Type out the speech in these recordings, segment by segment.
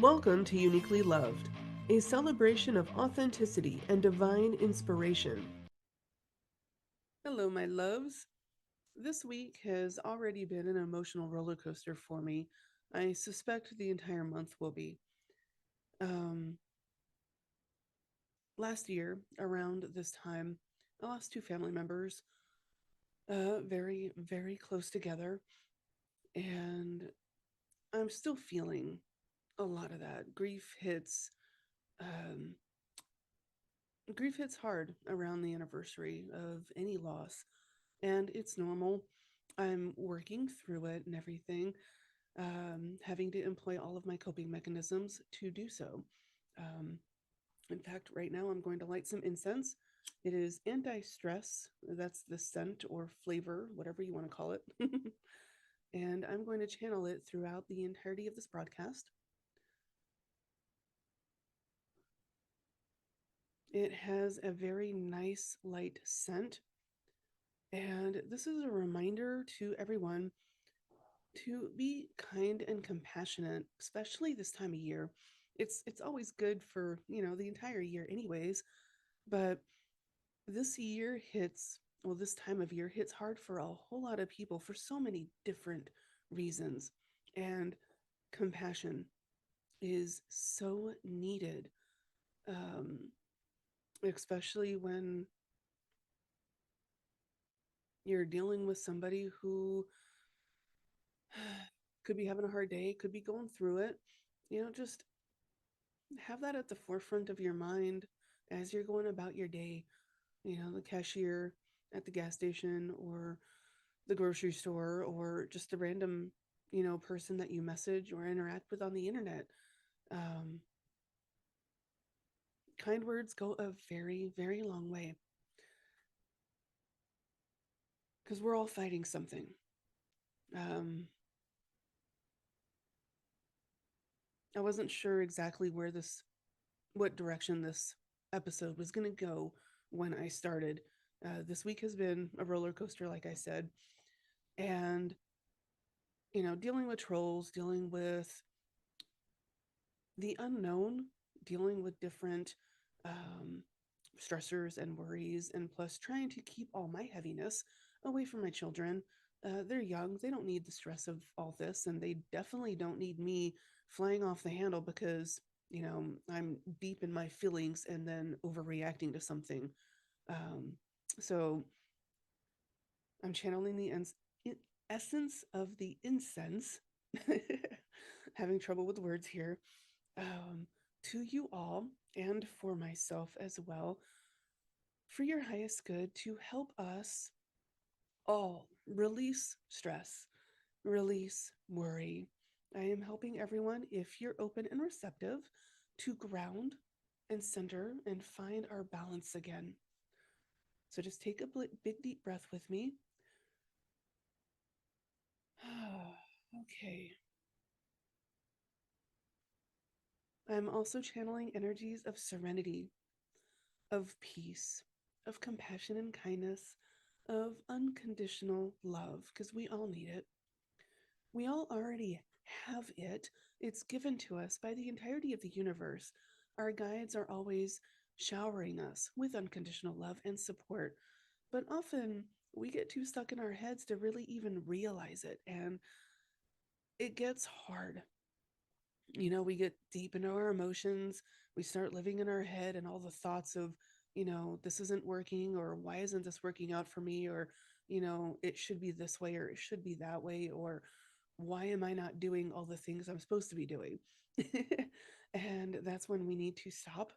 Welcome to Uniquely Loved, a celebration of authenticity and divine inspiration. Hello, my loves. This week has already been an emotional roller coaster for me. I suspect the entire month will be. Um, Last year, around this time, I lost two family members, very, very close together, and I'm still feeling a lot of that. Um, grief hits hard around the anniversary of any loss, and it's normal. I'm working through it and everything, having to employ all of my coping mechanisms to do so. Um, in fact, right now I'm going to light some incense. It is anti stress, that's the scent or flavor, whatever you want to call it. And I'm going to channel it throughout the entirety of this broadcast. It has a very nice light scent. And this is a reminder to everyone to be kind and compassionate, especially this time of year. It's always good for, the entire year anyways, but this time of year hits hard for a whole lot of people for so many different reasons. And compassion is so needed, um, especially when you're dealing with somebody who could be having a hard day, could be going through it. Just have that at the forefront of your mind as you're going about your day. The cashier at the gas station or the grocery store or just a random, person that you message or interact with on the internet. Um, kind words go a very, very long way because we're all fighting something. Um, I wasn't sure exactly what direction this episode was going to go when I started. This week has been a roller coaster, like I said, and dealing with trolls, dealing with the unknown, dealing with different um, stressors and worries, and plus trying to keep all my heaviness away from my children. They're young, they don't need the stress of all this, and they definitely don't need me flying off the handle because, I'm deep in my feelings and then overreacting to something. Um, so I'm channeling the essence of the incense, having trouble with words here, um, to you all and for myself as well, for your highest good to help us all release stress, release worry. I am helping everyone, if you're open and receptive, to ground and center and find our balance again. So just take a big deep breath with me. Okay. I'm also channeling energies of serenity, of peace, of compassion and kindness, of unconditional love, because we all need it. We all already have it. It's given to us by the entirety of the universe. Our guides are always showering us with unconditional love and support. But often we get too stuck in our heads to really even realize it. And it gets hard. We get deep into our emotions. We start living in our head and all the thoughts of, this isn't working, or why isn't this working out for me, or, it should be this way, or it should be that way, or why am I not doing all the things I'm supposed to be doing? And that's when we need to stop,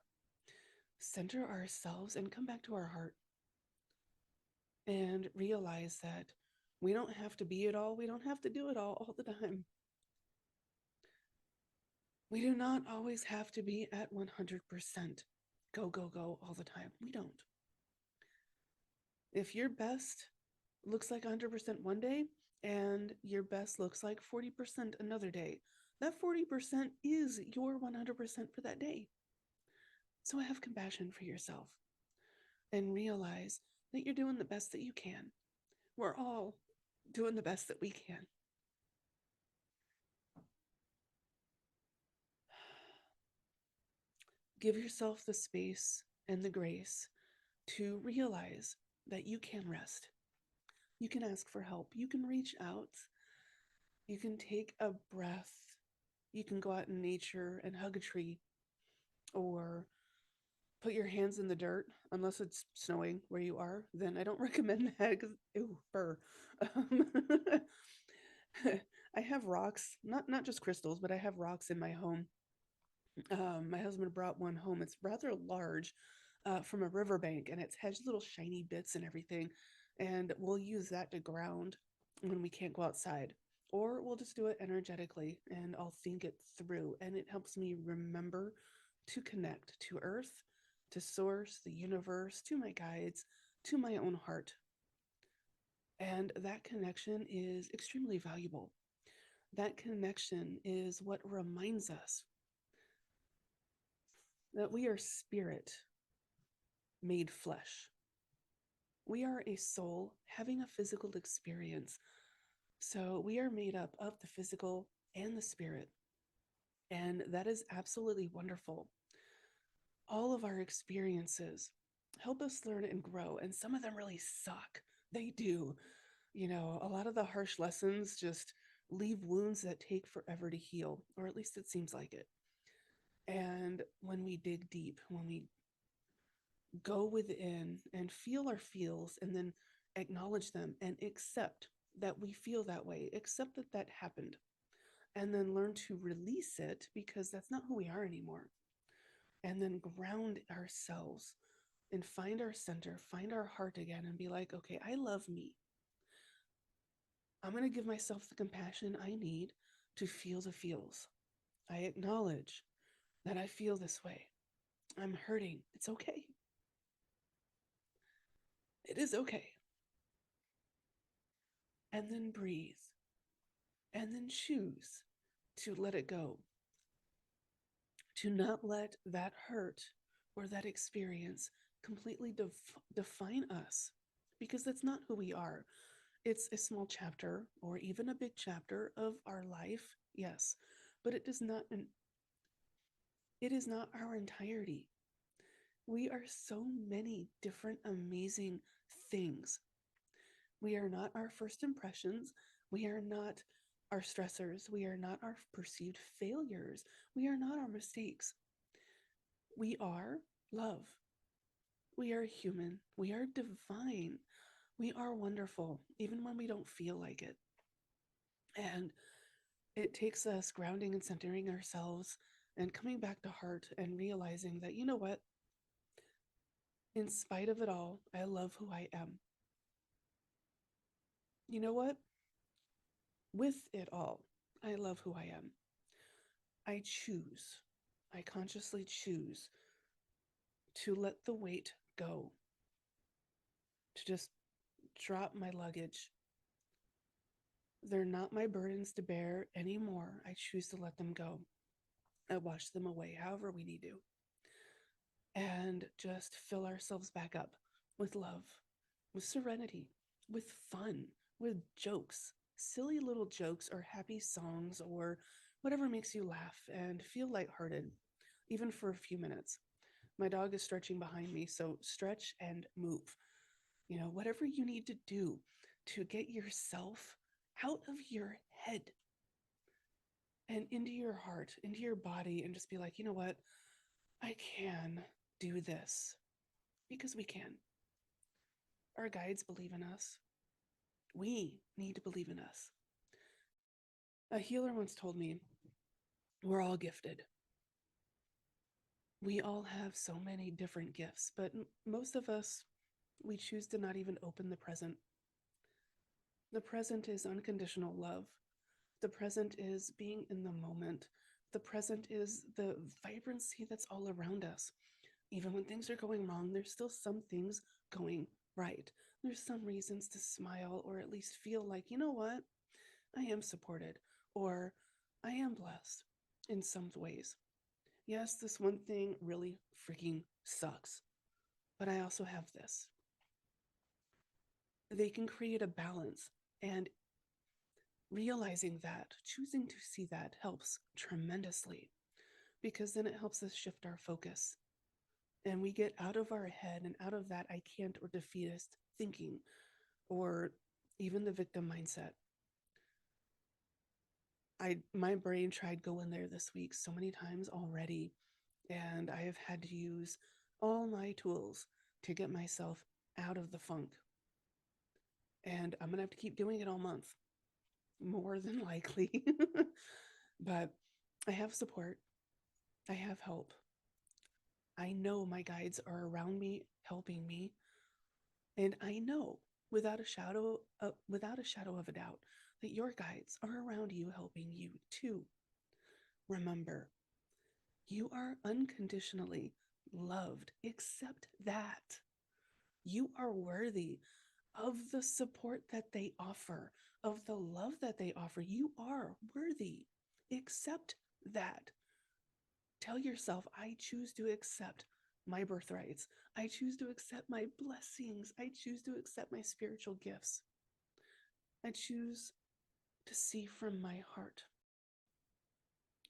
center ourselves, and come back to our heart and realize that we don't have to be it all. We don't have to do it all the time. We do not always have to be at 100% go, go, go all the time. We don't. If your best looks like 100% one day and your best looks like 40% another day, that 40% is your 100% for that day. So have compassion for yourself and realize that you're doing the best that you can. We're all doing the best that we can. Give yourself the space and the grace to realize that you can rest. You can ask for help. You can reach out. You can take a breath. You can go out in nature and hug a tree or put your hands in the dirt, unless it's snowing where you are. Then I don't recommend that because, ew, fur. Um, I have rocks, not just crystals, but I have rocks in my home. My husband brought one home. It's rather large, from a riverbank, and it has little shiny bits and everything. And we'll use that to ground when we can't go outside. Or we'll just do it energetically and I'll think it through. And it helps me remember to connect to Earth, to Source, the universe, to my guides, to my own heart. And that connection is extremely valuable. That connection is what reminds us that we are spirit made flesh. We are a soul having a physical experience. So we are made up of the physical and the spirit. And that is absolutely wonderful. All of our experiences help us learn and grow. And some of them really suck. They do. A lot of the harsh lessons just leave wounds that take forever to heal, or at least it seems like it. And when we dig deep, when we go within and feel our feels and then acknowledge them and accept that we feel that way, accept that that happened, and then learn to release it because that's not who we are anymore. And then ground ourselves and find our center, find our heart again, and be like, okay, I love me. I'm going to give myself the compassion I need to feel the feels. I acknowledge that I feel this way. I'm hurting. It's okay. It is okay. And then breathe. And then choose to let it go. To not let that hurt or that experience completely define us, because that's not who we are. It's a small chapter or even a big chapter of our life, yes, but it is not our entirety. We are so many different amazing things. We are not our first impressions. We are not our stressors. We are not our perceived failures. We are not our mistakes. We are love. We are human. We are divine. We are wonderful, even when we don't feel like it. And it takes us grounding and centering ourselves and coming back to heart and realizing that, you know what? In spite of it all, I love who I am. You know what? With it all, I love who I am. I choose, I consciously choose to let the weight go, to just drop my luggage. They're not my burdens to bear anymore. I choose to let them go. I wash them away however we need to. And just fill ourselves back up with love, with serenity, with fun, with jokes, silly little jokes or happy songs or whatever makes you laugh and feel lighthearted, even for a few minutes. My dog is stretching behind me, so stretch and move. Whatever you need to do to get yourself out of your head and into your heart, into your body, and just be like, you know what? I can do this because we can. Our guides believe in us. We need to believe in us. A healer once told me, we're all gifted. We all have so many different gifts, but most of us, we choose to not even open the present. The present is unconditional love. The present is being in the moment. The present is the vibrancy that's all around us. Even when things are going wrong, there's still some things going right. There's some reasons to smile or at least feel like, you know what? I am supported or I am blessed in some ways. Yes, this one thing really freaking sucks, but I also have this. They can create a balance, and realizing that, choosing to see that helps tremendously. because then it helps us shift our focus and we get out of our head and out of that I can't or defeatist thinking or even the victim mindset. My brain tried going there this week so many times already, and I have had to use all my tools to get myself out of the funk. And I'm gonna have to keep doing it all month, more than likely. But I have support, I have help. I know my guides are around me helping me, and I know without a shadow of a doubt that your guides are around you helping you too. Remember, you are unconditionally loved. Accept that. You are worthy of the support that they offer, of the love that they offer. You are worthy. Accept that. Tell yourself, I choose to accept my birthrights. I choose to accept my blessings. I choose to accept my spiritual gifts. I choose to see from my heart.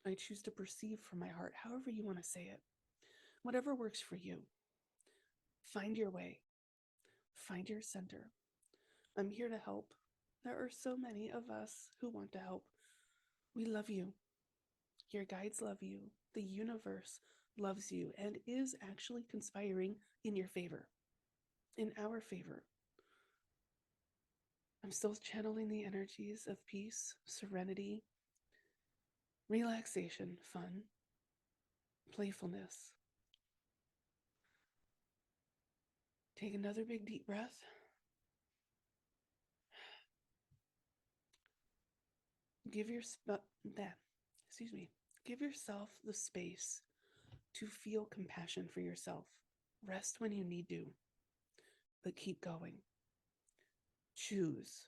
I choose to perceive from my heart, however you want to say it. Whatever works for you. Find your way. Find your center. I'm here to help. There are so many of us who want to help. We love you. Your guides love you. The universe loves you and is actually conspiring in your favor, in our favor. I'm still channeling the energies of peace, serenity, relaxation, fun, playfulness. Take another big deep breath. Give your that, excuse me. Give yourself the space to feel compassion for yourself. Rest when you need to, but keep going. Choose.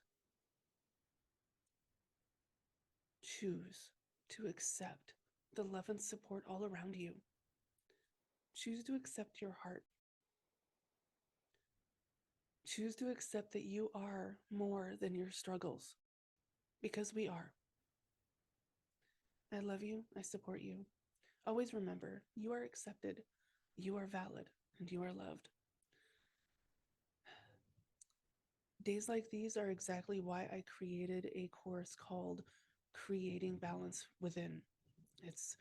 Choose to accept the love and support all around you. Choose to accept your heart. Choose to accept that you are more than your struggles, because we are. I love you. I support you. Always remember, you are accepted, you are valid, and you are loved. Days like these are exactly why I created a course called Creating Balance Within. It's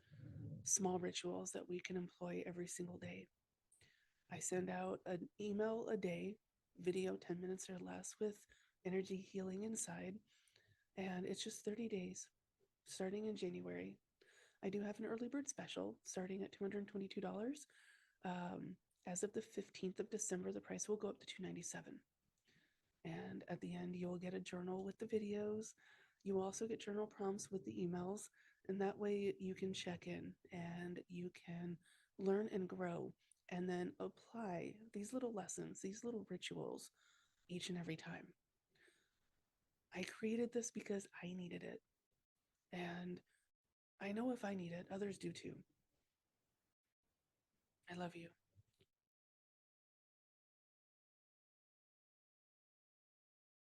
small rituals that we can employ every single day. I send out an email a day, video 10 minutes or less with energy healing inside, and it's just 30 days starting in January. I do have an early bird special starting at $222. As of the 15th of December, the price will go up to $297. And at the end, you'll get a journal with the videos. You will also get journal prompts with the emails. And that way you can check in and you can learn and grow and then apply these little lessons, these little rituals each and every time. I created this because I needed it. And I know if I need it, others do too. I love you.